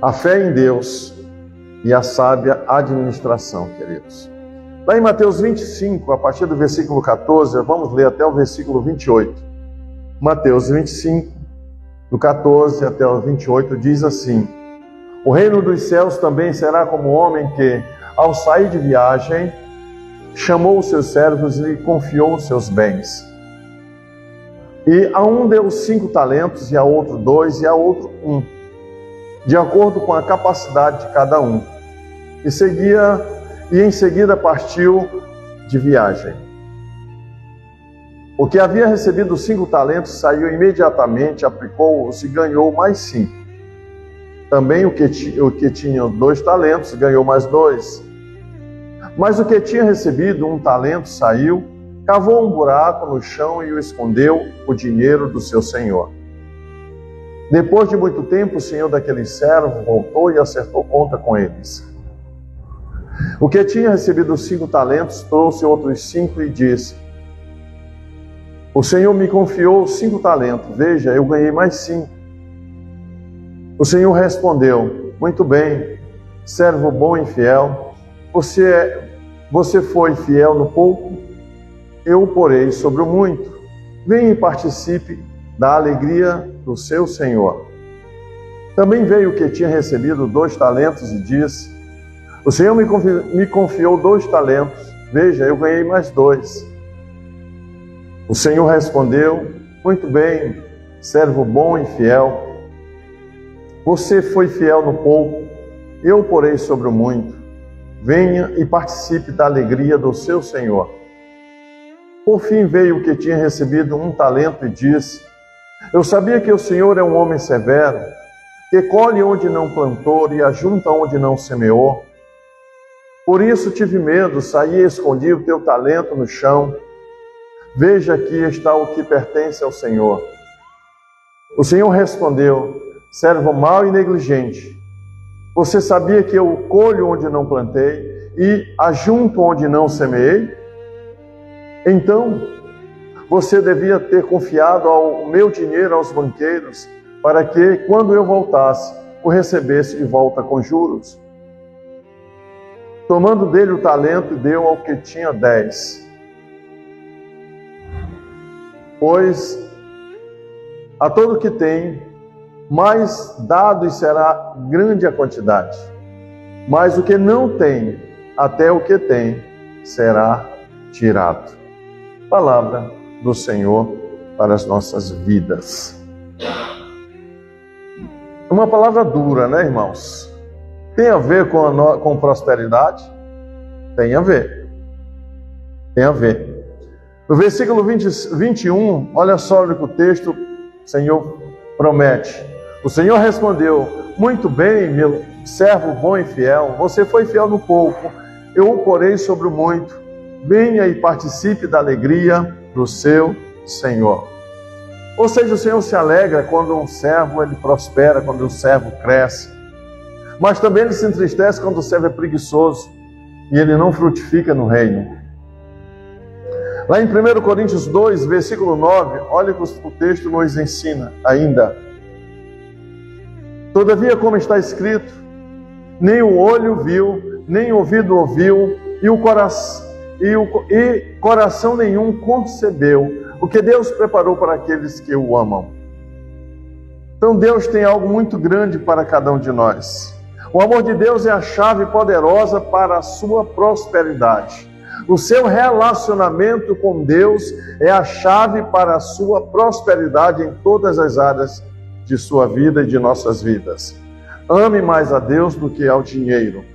a fé em Deus e a sábia administração, queridos. Lá em Mateus 25, a partir do versículo 14, vamos ler até o versículo 28. Mateus 25, do 14 até o 28, diz assim: o reino dos céus também será como um homem que, ao sair de viagem, chamou os seus servos e lhe confiou os seus bens. E a um deu 5 talentos, e a outro 2, e a outro 1, de acordo com a capacidade de cada um. E em seguida partiu de viagem. O que havia recebido 5 talentos saiu imediatamente, aplicou-os e ganhou mais 5. Também o que tinha 2 talentos ganhou mais 2. Mas o que tinha recebido 1 talento saiu, cavou um buraco no chão e o escondeu o dinheiro do seu senhor. Depois de muito tempo, o senhor daquele servo voltou e acertou conta com eles. O que tinha recebido 5 talentos trouxe outros 5 e disse: o senhor me confiou 5 talentos, veja, eu ganhei mais 5. O senhor respondeu: muito bem, servo bom e fiel, você foi fiel no pouco, eu o porei sobre o muito. Venha e participe da alegria do seu senhor. Também veio o que tinha recebido 2 talentos e disse: o senhor me confiou 2 talentos, veja, eu ganhei mais 2. O senhor respondeu: muito bem, servo bom e fiel, você foi fiel no pouco, eu o porei sobre o muito. Venha e participe da alegria do seu senhor. Por fim veio o que tinha recebido 1 talento e disse: eu sabia que o senhor é um homem severo, que colhe onde não plantou e ajunta onde não semeou. Por isso tive medo, saí e escondi o teu talento no chão. Veja, aqui está o que pertence ao Senhor. O Senhor respondeu: servo mau e negligente, você sabia que eu colho onde não plantei e ajunto onde não semeei? Então, você devia ter confiado o meu dinheiro aos banqueiros, para que, quando eu voltasse, o recebesse de volta com juros. Tomando dele o talento, deu ao que tinha 10. Pois a todo que tem, mais dado e será grande a quantidade. Mas o que não tem, até o que tem, será tirado. Palavra do Senhor para as nossas vidas. Uma palavra dura, né, irmãos? Tem a ver com prosperidade? Tem a ver. Tem a ver. No versículo 21, olha só o que o texto o Senhor promete. O Senhor respondeu: muito bem, meu servo bom e fiel, você foi fiel no pouco, eu o porei sobre o muito. Venha e participe da alegria do seu Senhor. Ou seja, o Senhor se alegra quando um servo ele prospera, quando um servo cresce. Mas também ele se entristece quando o servo é preguiçoso e ele não frutifica no reino. Lá em 1 Coríntios 2, versículo 9, olha o que o texto nos ensina ainda. Todavia, como está escrito, nem o olho viu, nem o ouvido ouviu, e coração nenhum concebeu o que Deus preparou para aqueles que o amam. Então Deus tem algo muito grande para cada um de nós. O amor de Deus é a chave poderosa para a sua prosperidade. O seu relacionamento com Deus é a chave para a sua prosperidade em todas as áreas de sua vida e de nossas vidas. Ame mais a Deus do que ao dinheiro.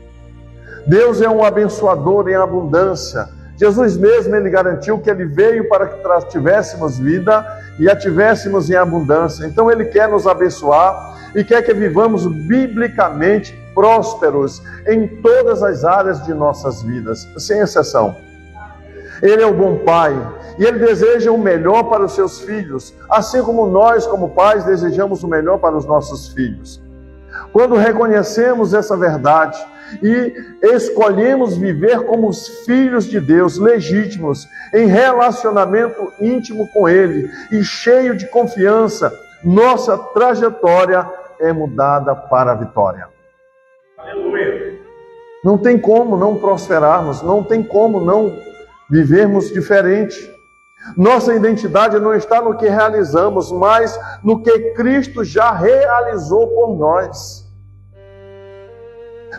Deus é um abençoador em abundância. Jesus mesmo, ele garantiu que ele veio para que tivéssemos vida e a tivéssemos em abundância. Então ele quer nos abençoar e quer que vivamos biblicamente prósperos em todas as áreas de nossas vidas, sem exceção. Ele é o bom pai e ele deseja o melhor para os seus filhos, assim como nós, como pais, desejamos o melhor para os nossos filhos. Quando reconhecemos essa verdade e escolhemos viver como os filhos de Deus, legítimos, em relacionamento íntimo com Ele e cheio de confiança, nossa trajetória é mudada para a vitória. Aleluia. Não tem como não prosperarmos, não tem como não vivermos diferente. Nossa identidade não está no que realizamos, mas no que Cristo já realizou por nós.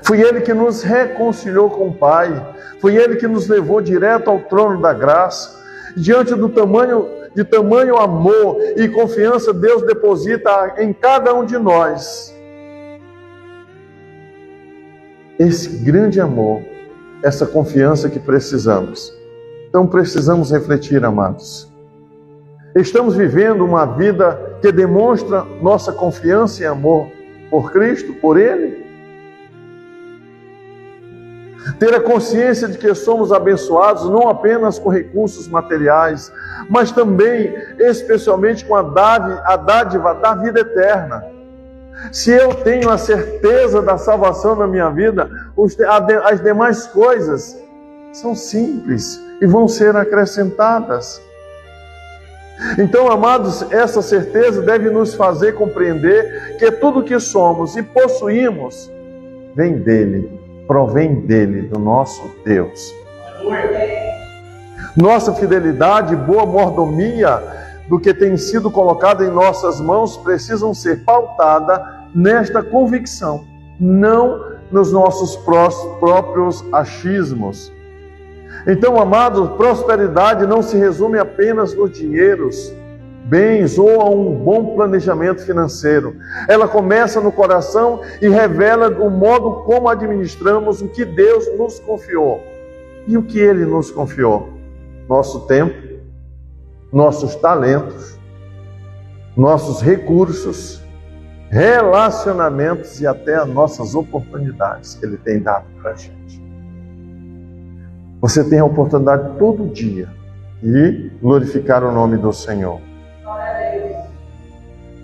Foi Ele que nos reconciliou com o Pai, foi Ele que nos levou direto ao trono da graça. Diante de tamanho amor e confiança, Deus deposita em cada um de nós esse grande amor, essa confiança que precisamos. Então precisamos refletir, amados. Estamos vivendo uma vida que demonstra nossa confiança e amor por Cristo, por Ele? Ter a consciência de que somos abençoados não apenas com recursos materiais, mas também, especialmente com a dádiva da vida eterna. Se eu tenho a certeza da salvação na minha vida, as demais coisas são simples e vão ser acrescentadas. Então, amados, essa certeza deve nos fazer compreender que tudo que somos e possuímos vem dele, provém dele, do nosso Deus. Nossa fidelidade e boa mordomia do que tem sido colocado em nossas mãos precisam ser pautada nesta convicção, não nos nossos próprios achismos. Então, amados, prosperidade não se resume apenas nos dinheiros, bens ou a um bom planejamento financeiro. Ela começa no coração e revela o modo como administramos o que Deus nos confiou. E o que Ele nos confiou? Nosso tempo, nossos talentos, nossos recursos, relacionamentos e até as nossas oportunidades que Ele tem dado para a gente. Você tem a oportunidade todo dia de glorificar o nome do Senhor.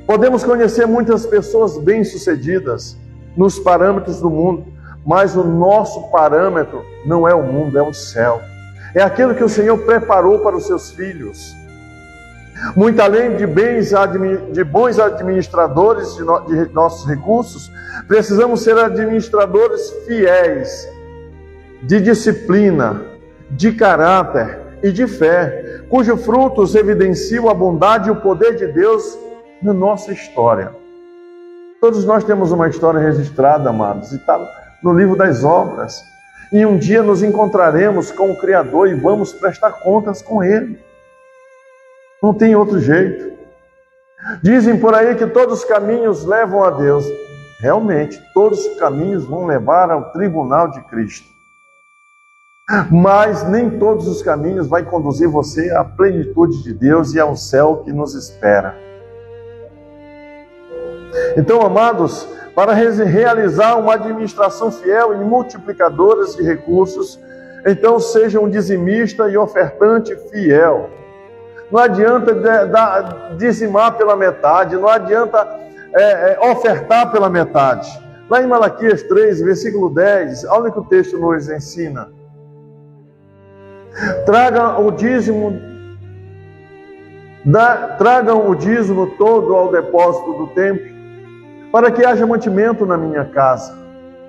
Podemos conhecer muitas pessoas bem-sucedidas nos parâmetros do mundo, mas o nosso parâmetro não é o mundo, é o céu. É aquilo que o Senhor preparou para os seus filhos. Muito além de bons administradores de nossos recursos, precisamos ser administradores fiéis, de disciplina, de caráter e de fé, cujos frutos evidenciam a bondade e o poder de Deus na nossa história. Todos nós temos uma história registrada, amados, e está no livro das obras. E um dia nos encontraremos com o Criador e vamos prestar contas com Ele. Não tem outro jeito. Dizem por aí que todos os caminhos levam a Deus. Realmente, todos os caminhos vão levar ao tribunal de Cristo. Mas nem todos os caminhos vai conduzir você à plenitude de Deus e ao céu que nos espera. Então, amados, para realizar uma administração fiel e multiplicadora de recursos, então seja um dizimista e ofertante fiel. Não adianta dizimar pela metade, não adianta ofertar pela metade. Lá em Malaquias 3, versículo 10, olha o que o texto nos ensina. Tragam o dízimo todo ao depósito do templo, para que haja mantimento na minha casa.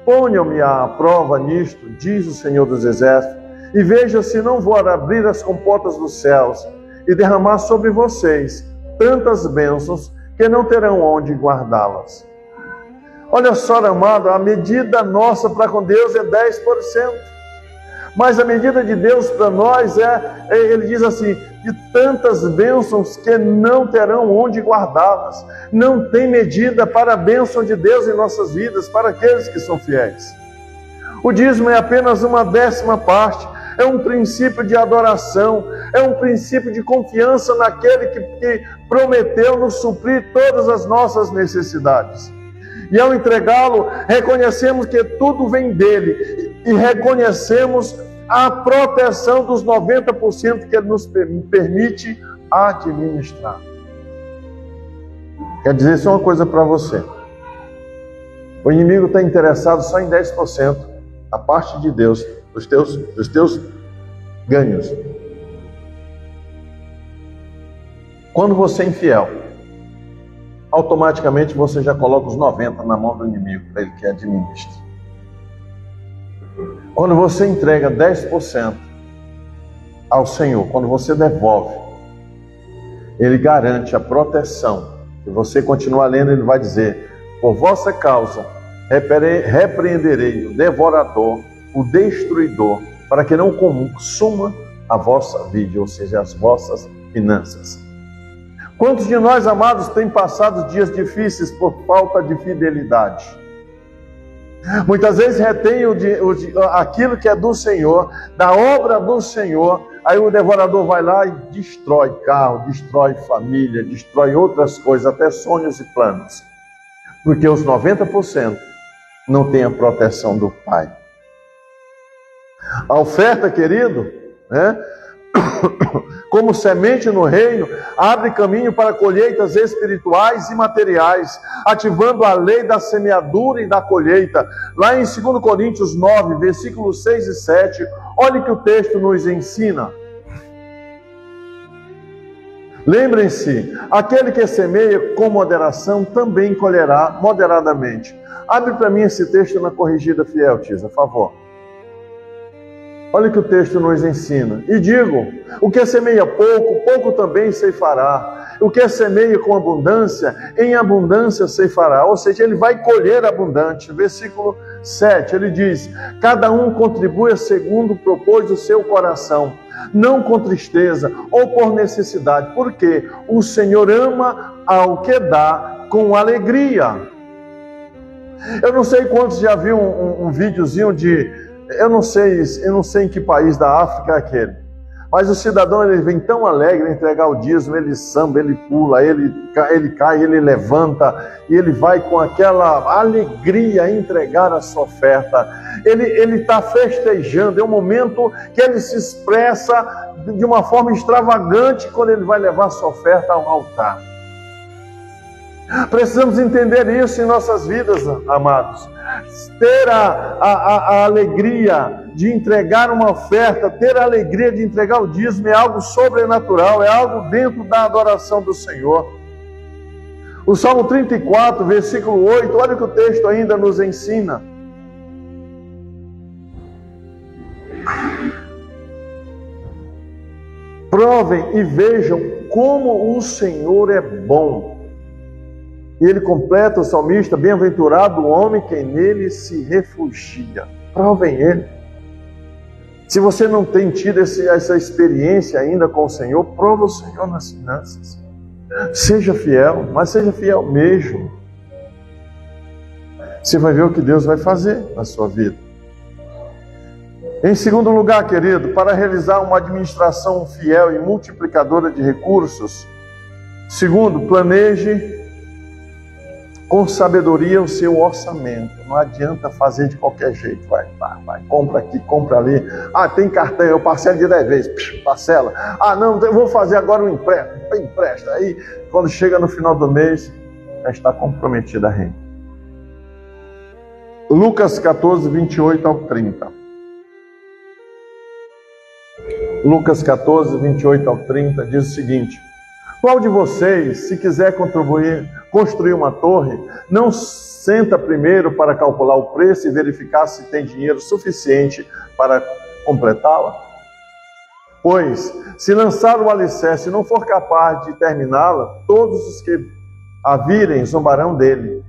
Ponham-me à prova nisto, diz o Senhor dos Exércitos, e veja se não vou abrir as comportas dos céus e derramar sobre vocês tantas bênçãos que não terão onde guardá-las. Olha só, amado, a medida nossa para com Deus é 10%. Mas a medida de Deus para nós ele diz assim, de tantas bênçãos que não terão onde guardá-las. Não tem medida para a bênção de Deus em nossas vidas, para aqueles que são fiéis. O dízimo é apenas uma 10ª, é um princípio de adoração, é um princípio de confiança naquele que prometeu nos suprir todas as nossas necessidades. E ao entregá-lo, reconhecemos que tudo vem dele e reconhecemos a proteção dos 90% que ele nos permite administrar. Quer dizer só uma coisa para você. O inimigo está interessado só em 10%, a parte de Deus, dos teus ganhos. Quando você é infiel, automaticamente você já coloca os 90 na mão do inimigo, para ele que administre. Quando você entrega 10% ao Senhor, quando você devolve, Ele garante a proteção. Se você continuar lendo, Ele vai dizer: por vossa causa repreenderei o devorador, o destruidor, para que não consuma a vossa vida, ou seja, as vossas finanças. Quantos de nós, amados, têm passado dias difíceis por falta de fidelidade? Muitas vezes retém aquilo que é do Senhor, da obra do Senhor, aí o devorador vai lá e destrói carro, destrói família, destrói outras coisas, até sonhos e planos. Porque os 90% não tem a proteção do Pai. A oferta, querido, como semente no reino, abre caminho para colheitas espirituais e materiais, ativando a lei da semeadura e da colheita. Lá em 2 Coríntios 9, versículos 6 e 7, olhe que o texto nos ensina. Lembrem-se, aquele que semeia com moderação também colherá moderadamente. Abre para mim esse texto na Corrigida Fiel, Tisa, por favor. Olha que o texto nos ensina. E digo, o que semeia pouco, pouco também ceifará. O que semeia com abundância, em abundância ceifará. Ou seja, ele vai colher abundante. Versículo 7, ele diz: cada um contribua segundo propôs o seu coração, não com tristeza ou por necessidade, porque o Senhor ama ao que dá com alegria. Eu não sei quantos já viu um videozinho de... Eu não sei em que país da África é aquele, mas o cidadão, ele vem tão alegre a entregar o dízimo, ele samba, ele pula, ele cai, ele levanta, e ele vai com aquela alegria entregar a sua oferta. Ele está festejando, é um momento que ele se expressa de uma forma extravagante quando ele vai levar a sua oferta ao altar. Precisamos entender isso em nossas vidas, amados. Ter a alegria de entregar uma oferta, ter a alegria de entregar o dízimo é algo sobrenatural, é algo dentro da adoração do Senhor. O Salmo 34, versículo 8, olha o que o texto ainda nos ensina. Provem e vejam como o Senhor é bom. E ele completa, o salmista: bem-aventurado o homem que nele se refugia. Provem ele. Se você não tem tido essa experiência ainda com o Senhor, prova o Senhor nas finanças. Seja fiel, mas seja fiel mesmo. Você vai ver o que Deus vai fazer na sua vida. Em segundo lugar, querido, para realizar uma administração fiel e multiplicadora de recursos, segundo, planeje com sabedoria o seu orçamento. Não adianta fazer de qualquer jeito. Vai, compra aqui, compra ali. Ah, tem cartão, eu parcelo de 10 vezes. Parcela. Ah, não, eu vou fazer agora um empréstimo. Empresta. Aí, quando chega no final do mês, já está comprometida a renda. Lucas 14, 28 ao 30. Lucas 14, 28 ao 30 diz o seguinte: qual de vocês, se quiser construir uma torre, não senta primeiro para calcular o preço e verificar se tem dinheiro suficiente para completá-la? Pois, se lançar o alicerce e não for capaz de terminá-la, todos os que a virem zombarão dele,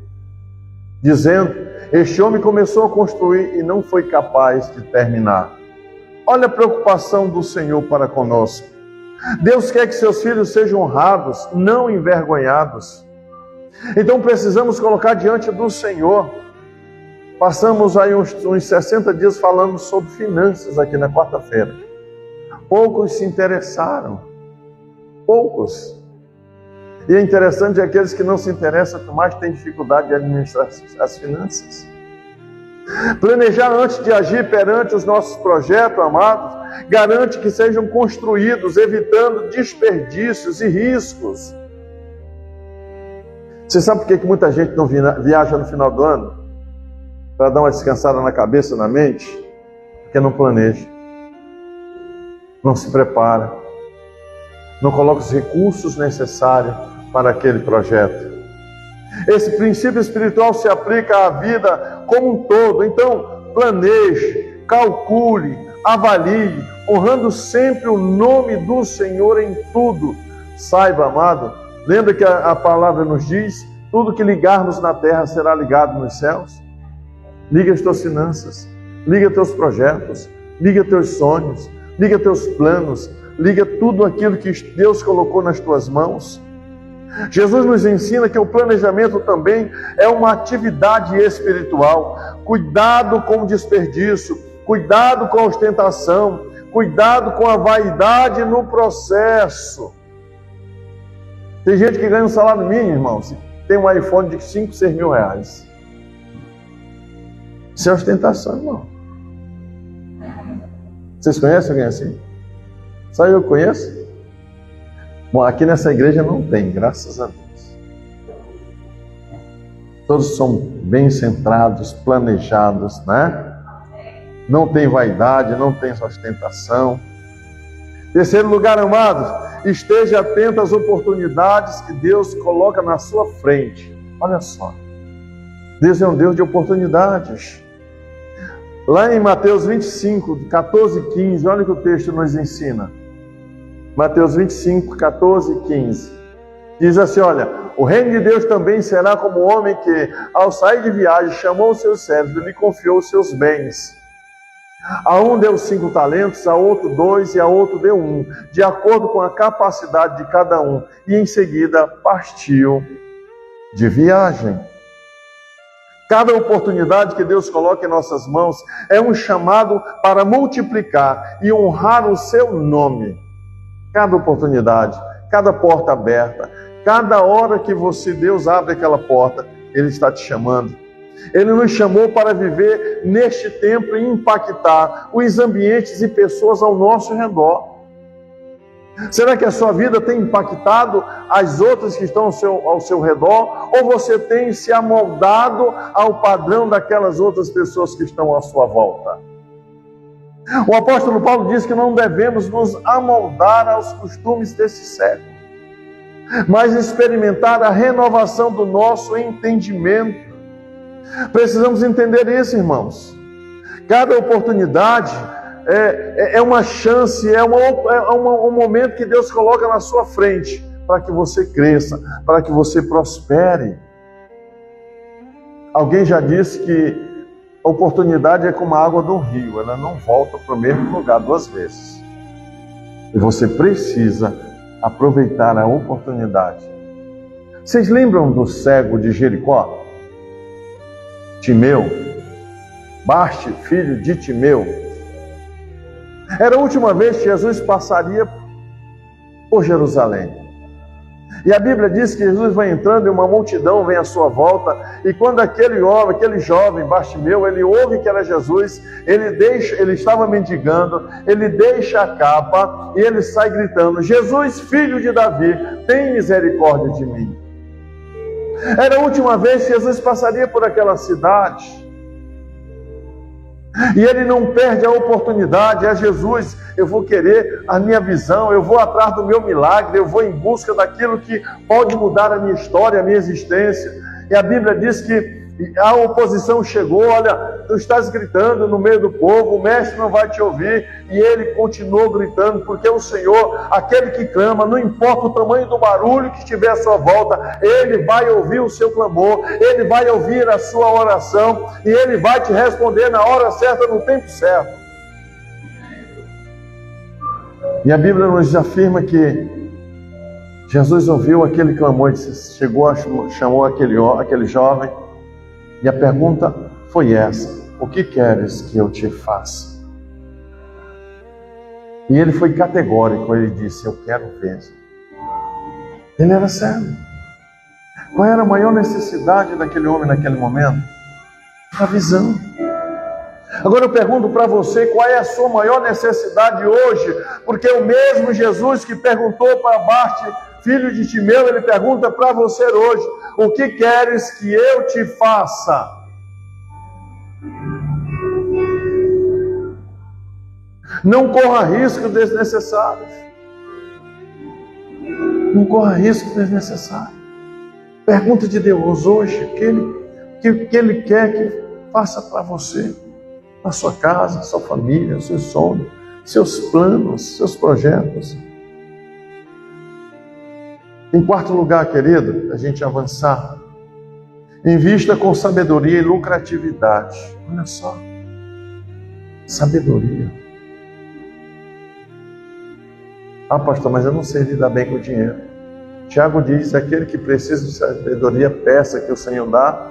dizendo: este homem começou a construir e não foi capaz de terminar. Olha a preocupação do Senhor para conosco. Deus quer que seus filhos sejam honrados, não envergonhados. Então precisamos colocar diante do Senhor. Passamos aí uns 60 dias falando sobre finanças aqui na quarta-feira. Poucos se interessaram. Poucos. E é interessante que aqueles que não se interessam, que mais têm dificuldade de administrar as finanças. Planejar antes de agir perante os nossos projetos, amados, garante que sejam construídos, evitando desperdícios e riscos. Você sabe por que muita gente não viaja no final do ano? Para dar uma descansada na cabeça, na mente? Porque não planeja, não se prepara, não coloca os recursos necessários para aquele projeto. Esse princípio espiritual se aplica à vida como um todo. Então, planeje, calcule, avalie, honrando sempre o nome do Senhor em tudo. Saiba, amado, lembra que a palavra nos diz: tudo que ligarmos na terra será ligado nos céus. Liga as tuas finanças, liga teus projetos, liga teus sonhos, liga teus planos, liga tudo aquilo que Deus colocou nas tuas mãos. Jesus nos ensina que o planejamento também é uma atividade espiritual. Cuidado com o desperdício, cuidado com a ostentação, cuidado com a vaidade no processo. Tem gente que ganha um salário mínimo, irmãos, tem um iPhone de 5, 6 mil reais. Isso é ostentação, irmão. Vocês conhecem alguém assim? Só eu conheço? Bom, aqui nessa igreja não tem, graças a Deus. Todos são bem centrados, planejados, né? Não tem vaidade, não tem ostentação. Terceiro lugar, amados, esteja atento às oportunidades que Deus coloca na sua frente. Olha só, Deus é um Deus de oportunidades. Lá em Mateus 25, 14 e 15, olha o que o texto nos ensina. Mateus 25, 14 e 15. Diz assim, olha: o reino de Deus também será como o homem que, ao sair de viagem, chamou os seus servos e lhe confiou os seus bens. A um deu 5 talentos, a outro 2 e a outro deu 1, de acordo com a capacidade de cada um. E em seguida partiu de viagem. Cada oportunidade que Deus coloca em nossas mãos é um chamado para multiplicar e honrar o seu nome. Cada oportunidade, cada porta aberta, cada hora que Deus abre aquela porta, Ele está te chamando. Ele nos chamou para viver neste tempo e impactar os ambientes e pessoas ao nosso redor. Será que a sua vida tem impactado as outras que estão ao seu redor? Ou você tem se amoldado ao padrão daquelas outras pessoas que estão à sua volta? O apóstolo Paulo diz que não devemos nos amoldar aos costumes desse século, mas experimentar a renovação do nosso entendimento. Precisamos entender isso, irmãos. Cada oportunidade é uma chance, é um momento que Deus coloca na sua frente para que você cresça, para que você prospere. Alguém já disse que a oportunidade é como a água do rio, ela não volta para o mesmo lugar 2 vezes. E você precisa aproveitar a oportunidade. Vocês lembram do cego de Jericó? Timeu, Baste, filho de Timeu. Era a última vez que Jesus passaria por Jerusalém. E a Bíblia diz que Jesus vai entrando e uma multidão vem à sua volta. E quando aquele jovem, Bartimeu, ele ouve que era Jesus, ele estava mendigando, ele deixa a capa e ele sai gritando: Jesus, filho de Davi, tem misericórdia de mim. Era a última vez que Jesus passaria por aquela cidade. E ele não perde a oportunidade. É Jesus, eu vou querer a minha visão, eu vou atrás do meu milagre, eu vou em busca daquilo que pode mudar a minha história, a minha existência. E a Bíblia diz que a oposição chegou: olha, tu estás gritando no meio do povo, o mestre não vai te ouvir. E ele continuou gritando, porque o Senhor, aquele que clama, não importa o tamanho do barulho que estiver à sua volta, Ele vai ouvir o seu clamor, Ele vai ouvir a sua oração, e Ele vai te responder na hora certa, no tempo certo. E a Bíblia nos afirma que Jesus ouviu aquele clamor e chamou aquele jovem, e a pergunta foi essa: o que queres que eu te faça? E ele foi categórico, ele disse: eu quero ver. Ele era cego. Qual era a maior necessidade daquele homem naquele momento? A visão. Agora eu pergunto para você, qual é a sua maior necessidade hoje? Porque o mesmo Jesus que perguntou para Barte, filho de Timeu, ele pergunta para você hoje: o que queres que eu te faça? Não corra riscos desnecessários. Não corra riscos desnecessários. Pergunta de Deus hoje o que Ele quer que faça para você, na sua casa, sua família, seus sonhos, seus planos, seus projetos. Em quarto lugar, querido, a gente avançar, invista com sabedoria e lucratividade. Olha só, sabedoria. Ah, pastor, mas eu não sei lidar bem com o dinheiro. Tiago diz, aquele que precisa de sabedoria, peça que o Senhor dá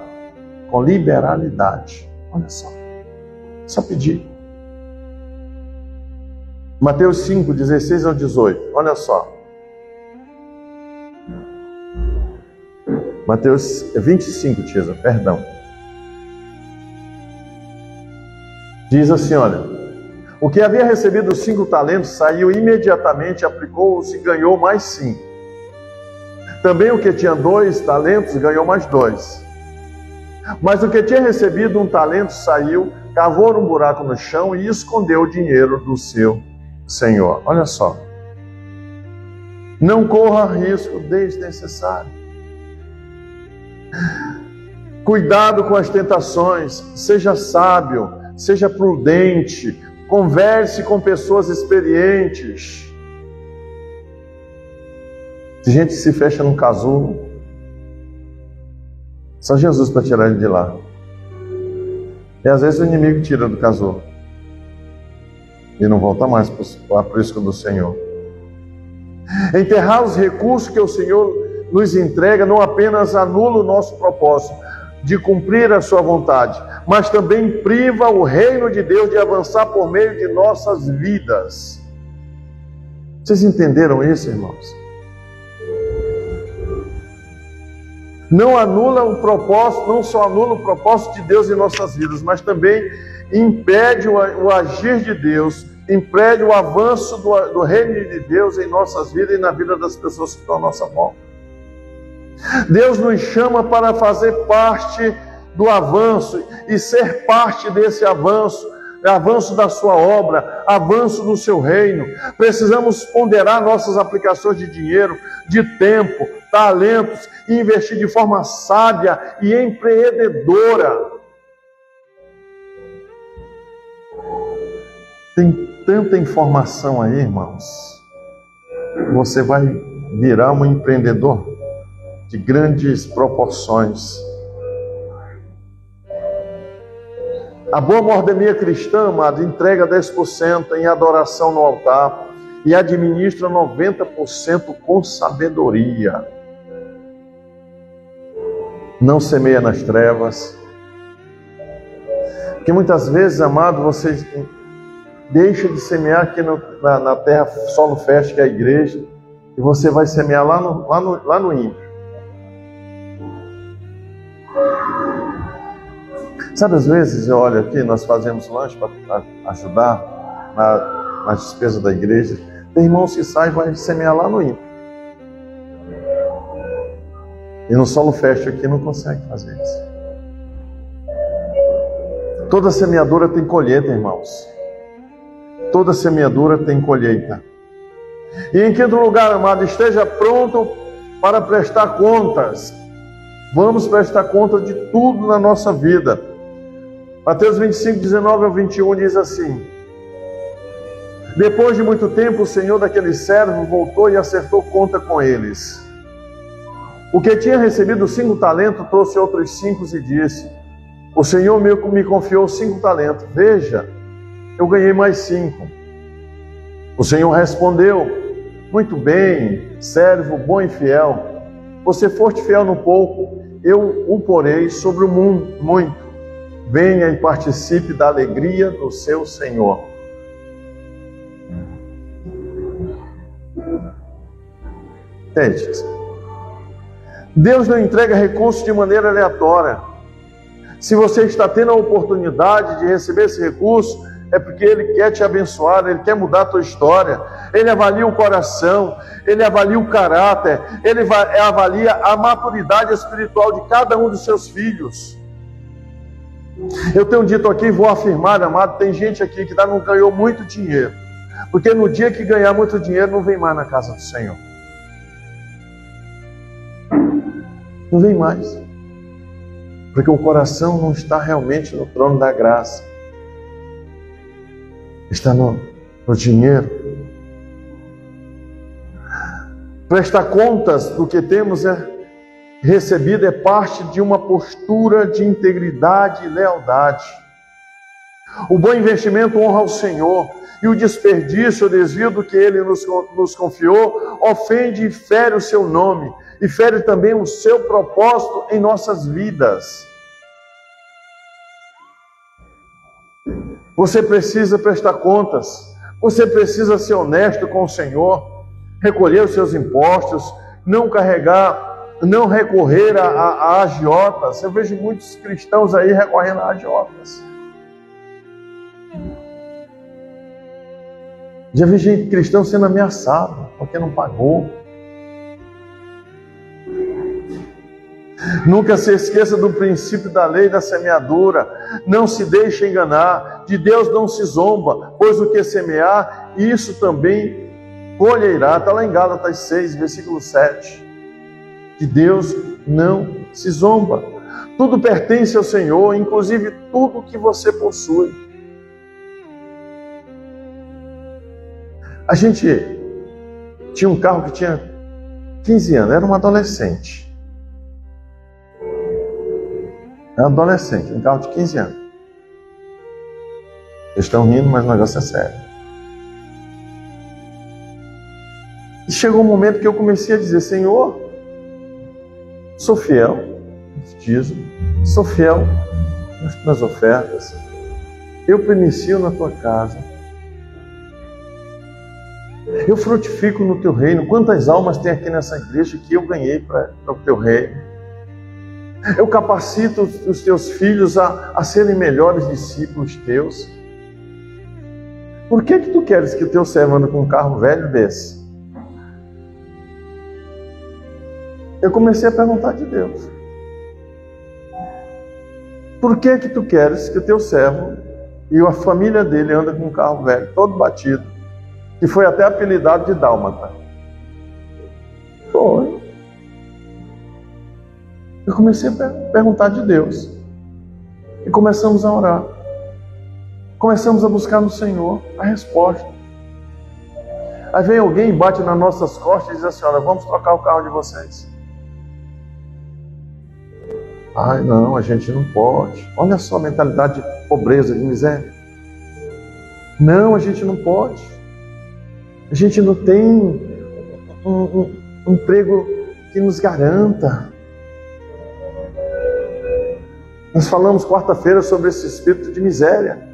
com liberalidade. Olha só pedir. Mateus 5, 16 ao 18, olha só. Mateus 25, Tisa, perdão. Diz assim, olha: o que havia recebido 5 talentos saiu imediatamente, aplicou-os e ganhou mais 5. Também o que tinha 2 talentos ganhou mais 2. Mas o que tinha recebido 1 talento saiu, cavou um buraco no chão e escondeu o dinheiro do seu senhor. Olha só. Não corra risco desnecessário. Cuidado com as tentações. Seja sábio, seja prudente. Converse com pessoas experientes. Tem gente que se fecha num casulo. Só Jesus para tirar ele de lá. E às vezes o inimigo tira do casulo. E não volta mais para o aprisco do Senhor. Enterrar os recursos que o Senhor nos entrega não apenas anula o nosso propósito de cumprir a sua vontade, mas também priva o reino de Deus de avançar por meio de nossas vidas. Vocês entenderam isso, irmãos? Não anula o propósito, não só anula o propósito de Deus em nossas vidas, mas também impede o agir de Deus, impede o avanço do reino de Deus em nossas vidas e na vida das pessoas que estão à nossa volta. Deus nos chama para fazer parte do avanço e ser parte desse avanço, avanço da sua obra, avanço do seu reino. Precisamos ponderar nossas aplicações de dinheiro, de tempo, talentos e investir de forma sábia e empreendedora. Tem tanta informação aí, irmãos. Você vai virar um empreendedor de grandes proporções. A boa mordomia cristã, amado, entrega 10% em adoração no altar e administra 90% com sabedoria. Não semeia nas trevas. Porque muitas vezes, amado, você deixa de semear aqui na terra solo fértil, que é a igreja, e você vai semear lá no ímpio. Sabe, às vezes, olha aqui, nós fazemos lanche para ajudar na despesa da igreja. Tem irmãos que saem e vai semear lá no ímpio. E no solo fértil aqui não consegue fazer isso. Toda semeadura tem colheita, irmãos. Toda semeadura tem colheita. E em quinto lugar, amado, esteja pronto para prestar contas. Vamos prestar conta de tudo na nossa vida. Mateus 25, 19 ao 21 diz assim: depois de muito tempo, o senhor daquele servo voltou e acertou conta com eles. O que tinha recebido 5 talentos trouxe outros 5 e disse: o senhor me confiou 5 talentos. Veja, eu ganhei mais 5. O senhor respondeu: muito bem, servo bom e fiel. Você foste fiel no pouco, eu o porei sobre o muito. Venha e participe da alegria do seu Senhor. Entende? Deus não entrega recursos de maneira aleatória. Se você está tendo a oportunidade de receber esse recurso, é porque Ele quer te abençoar, Ele quer mudar a tua história. Ele avalia o coração, Ele avalia o caráter, Ele avalia a maturidade espiritual de cada um dos seus filhos. Eu tenho dito aqui e vou afirmar, amado, tem gente aqui que não ganhou muito dinheiro, porque no dia que ganhar muito dinheiro não vem mais na casa do Senhor. Não vem mais. Porque o coração não está realmente no trono da graça. Está no dinheiro. Prestar contas do que temos recebido é parte de uma postura de integridade e lealdade. O bom investimento honra ao Senhor, e o desperdício, o desvio do que Ele nos confiou, ofende e fere o seu nome, e fere também o seu propósito em nossas vidas. Você precisa prestar contas, você precisa ser honesto com o Senhor, recolher os seus impostos, não recorrer a agiotas. Eu vejo muitos cristãos aí recorrendo a agiotas. Já vi gente cristão sendo ameaçado porque não pagou. Nunca se esqueça do princípio da lei da semeadura. Não se deixe enganar. De Deus não se zomba, pois o que semear, isso também colherá. Está lá em Gálatas 6, versículo 7. De Deus não se zomba. Tudo pertence ao Senhor, inclusive tudo que você possui. A gente tinha um carro que tinha 15 anos, era um adolescente. Era um adolescente, um carro de 15 anos. Eles estão rindo, mas o negócio é sério. E chegou um momento que eu comecei a dizer: Senhor, sou fiel nos dízimos, sou fiel nas ofertas, eu prenicio na tua casa, eu frutifico no teu reino. Quantas almas tem aqui nessa igreja que eu ganhei para o teu reino? Eu capacito os teus filhos a serem melhores discípulos teus. Por que tu queres que o teu servo ande com um carro velho desse? Eu comecei a perguntar de Deus. Por que tu queres que o teu servo e a família dele anda com um carro velho, todo batido, que foi até apelidado de dálmata? Foi. Eu comecei a perguntar de Deus. E começamos a orar. Começamos a buscar no Senhor a resposta. Aí vem alguém e bate nas nossas costas e diz assim: olha, vamos trocar o carro de vocês. Ai, não, a gente não pode. Olha só a mentalidade de pobreza, de miséria. Não, a gente não pode. A gente não tem um emprego que nos garanta. Nós falamos quarta-feira sobre esse espírito de miséria.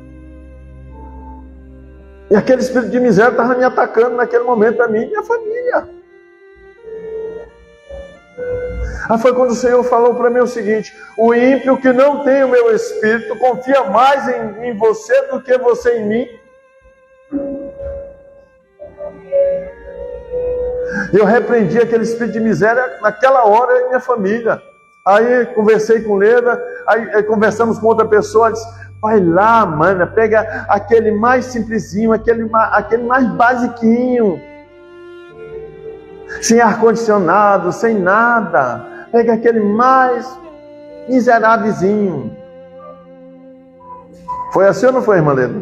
E aquele espírito de miséria estava me atacando naquele momento, a mim e minha família. Aí foi quando o Senhor falou para mim o seguinte: o ímpio que não tem o meu espírito confia mais em você do que você em mim. Eu repreendi aquele espírito de miséria naquela hora em minha família. Aí conversei com Leda, aí conversamos com outra pessoa, disse: vai lá, mana, pega aquele mais simplesinho, aquele mais basiquinho, sem ar-condicionado, sem nada. Pega aquele mais miserávelzinho. Foi assim ou não foi, irmã Leda?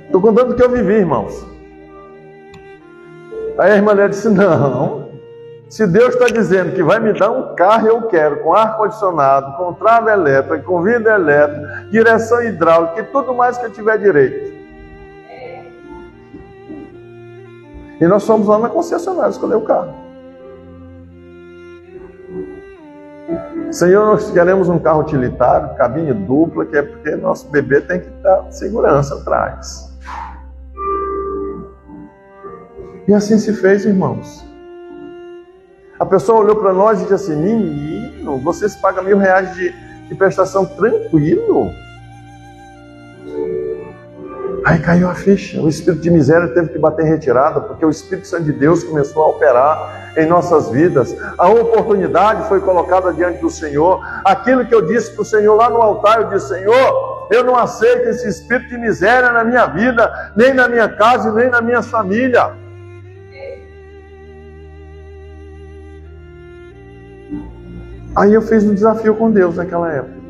Estou contando o que eu vivi, irmãos. Aí a irmã Leda disse: não, se Deus está dizendo que vai me dar um carro, eu quero, com ar-condicionado, com trava elétrica, com vidro elétrico, direção hidráulica e tudo mais que eu tiver direito. E nós fomos lá na concessionária escolher o carro. Senhor, nós queremos um carro utilitário, cabine dupla, que é porque nosso bebê tem que dar segurança atrás. E assim se fez, irmãos. A pessoa olhou para nós e disse assim: menino, vocês pagam R$1.000 de prestação tranquilo? Aí caiu a ficha. O espírito de miséria teve que bater em retirada, porque o Espírito Santo de Deus começou a operar em nossas vidas. A oportunidade foi colocada diante do Senhor. Aquilo que eu disse para o Senhor lá no altar, eu disse: Senhor, eu não aceito esse espírito de miséria na minha vida, nem na minha casa, nem na minha família. Aí eu fiz um desafio com Deus naquela época.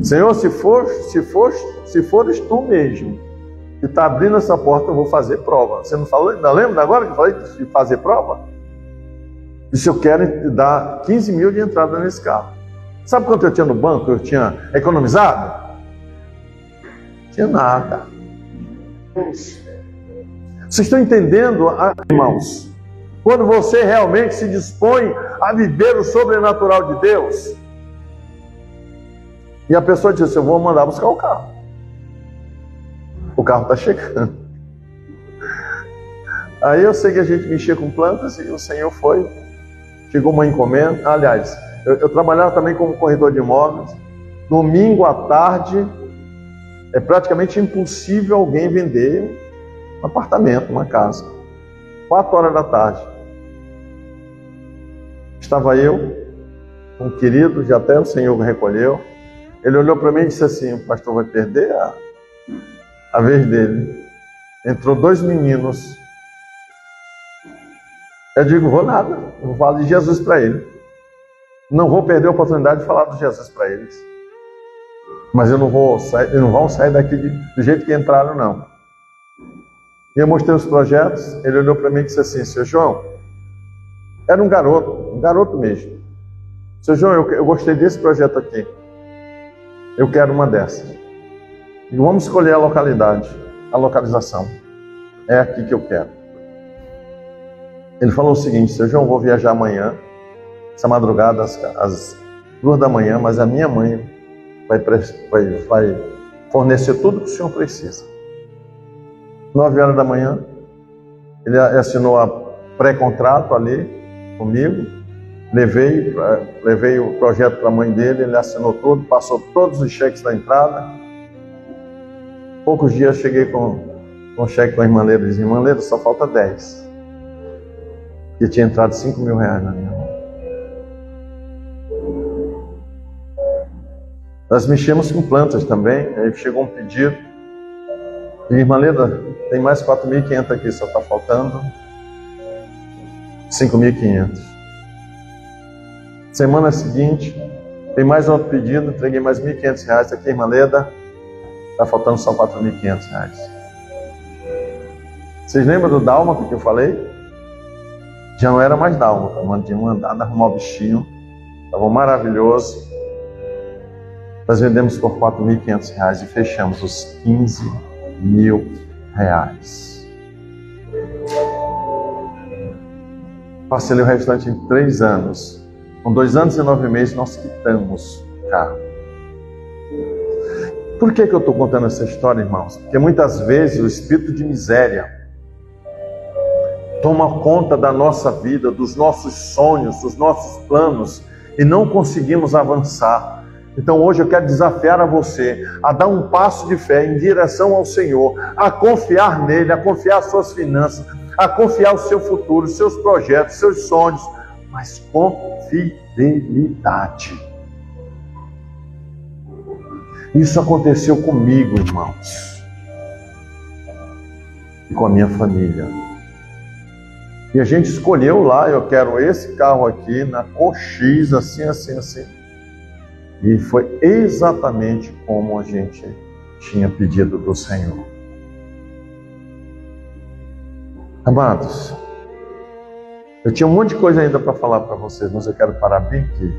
Senhor, se fores tu mesmo que está abrindo essa porta, eu vou fazer prova. Você não falou? Ainda lembra agora que eu falei de fazer prova? E se eu quero dar 15 mil de entrada nesse carro. Sabe quanto eu tinha no banco? Eu tinha economizado? Não tinha nada. Vocês estão entendendo, irmãos? Quando você realmente se dispõe a viver o sobrenatural de Deus. E a pessoa disse, eu vou mandar buscar o carro. O carro está chegando. Aí eu sei que a gente mexia com plantas e o Senhor foi. Chegou uma encomenda. Aliás, eu trabalhava também como corretor de imóveis. Domingo à tarde, é praticamente impossível alguém vender um apartamento, uma casa. 4 horas da tarde. Estava eu, um querido, já até o Senhor recolheu. Ele olhou para mim e disse assim, o pastor vai perder a vez dele. Entrou 2 meninos. Eu digo, vou nada. Eu vou falar de Jesus para ele. Não vou perder a oportunidade de falar de Jesus para eles. Mas eu não vou sair, eles não vão sair daqui do jeito que entraram, não. E eu mostrei os projetos. Ele olhou para mim e disse assim, seu João, era um garoto mesmo. Seu João, eu gostei desse projeto aqui. Eu quero uma dessas. E vamos escolher a localidade, a localização. É aqui que eu quero. Ele falou o seguinte, seu João, vou viajar amanhã, essa madrugada, às 2 da manhã, mas a minha mãe vai fornecer tudo que o senhor precisa. 9 horas da manhã, ele assinou a pré-contrato ali comigo, levei o projeto para a mãe dele, ele assinou tudo, passou todos os cheques da entrada. Poucos dias cheguei com um cheque com a irmã Leira, disse, irmã Leira, só falta 10. E tinha entrado 5 mil reais na minha mão. Nós mexemos com plantas também, aí chegou um pedido. E irmã Leda, tem mais 4.500 aqui, só está faltando 5.500. Semana seguinte, tem mais outro pedido, entreguei mais 1.500 reais aqui, irmã Leda, está faltando só 4.500 reais. Vocês lembram do dálmata que eu falei? Já não era mais dálmata, mas tinha mandado arrumar o bichinho, estava maravilhoso. Nós vendemos por 4.500 reais e fechamos os 15 mil reais. Parcelei o restante em 3 anos. Com 2 anos e 9 meses nós quitamos o carro. Por que eu estou contando essa história, irmãos? Porque muitas vezes o espírito de miséria toma conta da nossa vida, dos nossos sonhos, dos nossos planos, e não conseguimos avançar. Então hoje eu quero desafiar a você a dar um passo de fé em direção ao Senhor, a confiar nele, a confiar as suas finanças, a confiar o seu futuro, os seus projetos, seus sonhos, mas com fidelidade. Isso aconteceu comigo, irmãos, e com a minha família. E a gente escolheu lá, eu quero esse carro aqui, na cor X, assim, assim, assim. E foi exatamente como a gente tinha pedido do Senhor. Amados, eu tinha um monte de coisa ainda para falar para vocês, mas eu quero parar bem aqui.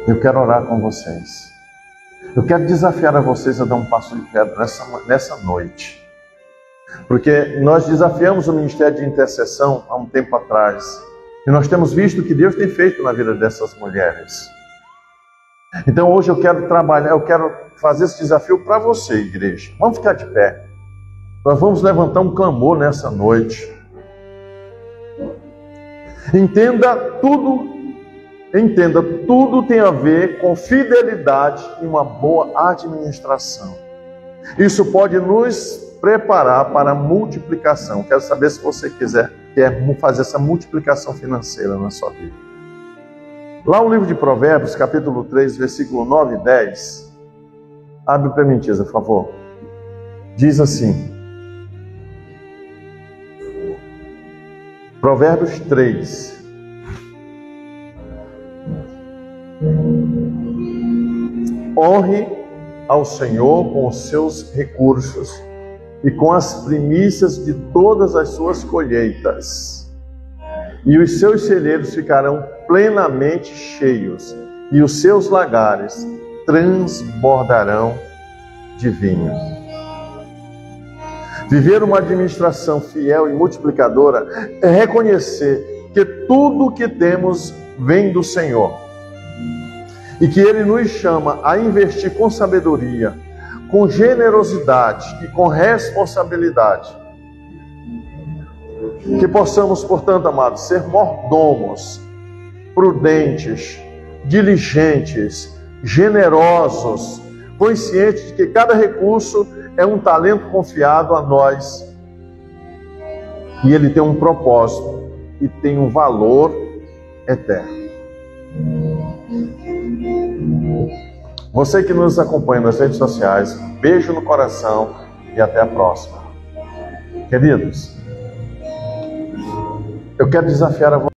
Eu quero orar com vocês. Eu quero desafiar a vocês a dar um passo de fé nessa noite. Porque nós desafiamos o ministério de intercessão há um tempo atrás. E nós temos visto o que Deus tem feito na vida dessas mulheres. Então hoje eu quero trabalhar, eu quero fazer esse desafio para você, igreja. Vamos ficar de pé. Nós vamos levantar um clamor nessa noite. Entenda, tudo tem a ver com fidelidade e uma boa administração. Isso pode nos preparar para a multiplicação. Quero saber se você quer fazer essa multiplicação financeira na sua vida. Lá no livro de Provérbios, capítulo 3, versículo 9 e 10, abre para mim, por favor. Diz assim, Provérbios 3, Honre ao Senhor com os seus recursos e com as primícias de todas as suas colheitas. E os seus celeiros ficarão plenamente cheios, e os seus lagares transbordarão de vinho. Viver uma administração fiel e multiplicadora é reconhecer que tudo o que temos vem do Senhor e que Ele nos chama a investir com sabedoria, com generosidade e com responsabilidade. Que possamos, portanto, amados, ser mordomos, prudentes, diligentes, generosos, conscientes de que cada recurso é um talento confiado a nós e ele tem um propósito e tem um valor eterno. Você que nos acompanha nas redes sociais, beijo no coração e até a próxima. Queridos, eu quero desafiar a